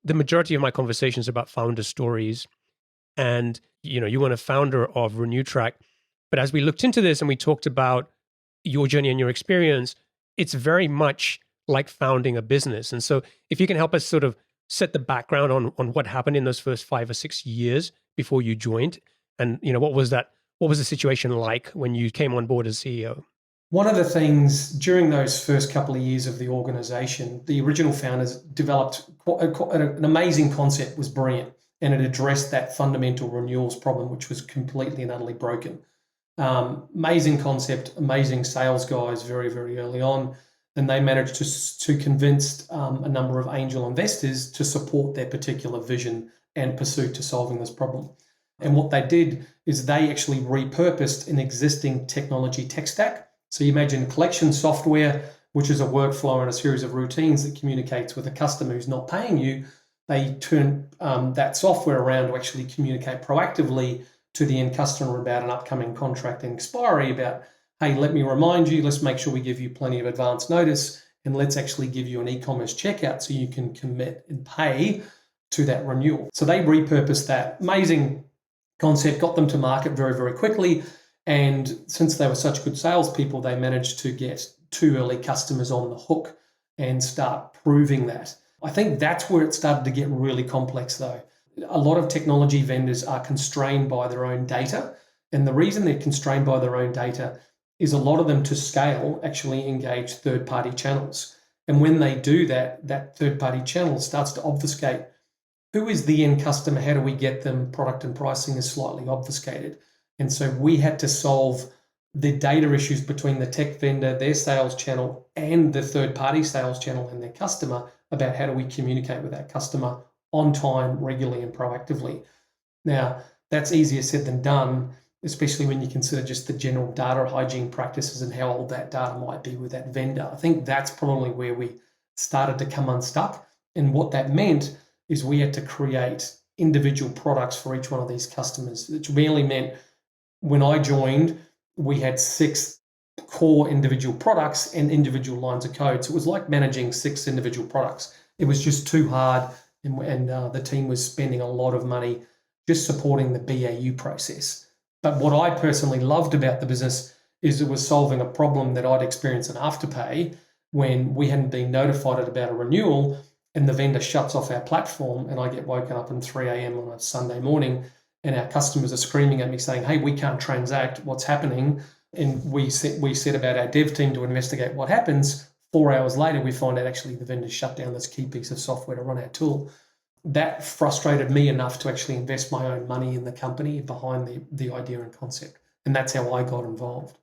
the majority of my conversations about founder stories, and you weren't a founder of Renewtrak, but as we looked into this and we talked about your journey and your experience, it's very much like founding a business. And so if you can help us sort of set the background on what happened in those first 5 or 6 years before you joined, and what was the situation like when you came on board as CEO? One of the things during those first couple of years of the organization, the original founders developed an amazing concept, was brilliant, and it addressed that fundamental renewals problem, which was completely and utterly broken. Amazing concept, amazing sales guys very, very early on. And they managed to convince a number of angel investors to support their particular vision and pursuit to solving this problem. And what they did is they actually repurposed an existing technology tech stack. So you imagine collection software, which is a workflow and a series of routines that communicates with a customer who's not paying you. They turn that software around to actually communicate proactively to the end customer about an upcoming contract and expiry, about, hey, let me remind you, let's make sure we give you plenty of advance notice, and let's actually give you an e-commerce checkout so you can commit and pay to that renewal. So they repurposed that amazing concept, got them to market very, very quickly. And since they were such good salespeople, they managed to get 2 early customers on the hook and start proving that. I think that's where it started to get really complex, though. A lot of technology vendors are constrained by their own data. And the reason they're constrained by their own data is a lot of them, to scale, actually engage third-party channels. And when they do that, that third-party channel starts to obfuscate who is the end customer, how do we get them, product and pricing is slightly obfuscated. And so we had to solve the data issues between the tech vendor, their sales channel, and the third-party sales channel and their customer about how do we communicate with that customer on time, regularly, and proactively. Now, that's easier said than done, especially when you consider just the general data hygiene practices and how old that data might be with that vendor. I think that's probably where we started to come unstuck. And what that meant is we had to create individual products for each one of these customers, which really meant when I joined, we had 6 core individual products and individual lines of code. So it was like managing 6 individual products. It was just too hard, and the team was spending a lot of money just supporting the BAU process. But what I personally loved about the business is it was solving a problem that I'd experienced in Afterpay when we hadn't been notified about a renewal, and the vendor shuts off our platform, and I get woken up at 3 a.m. on a Sunday morning, and our customers are screaming at me saying, hey, we can't transact, what's happening? And we set about our dev team to investigate what happens. 4 hours later, we find out actually the vendor shut down this key piece of software to run our tool. That frustrated me enough to actually invest my own money in the company behind the idea and concept. And that's how I got involved.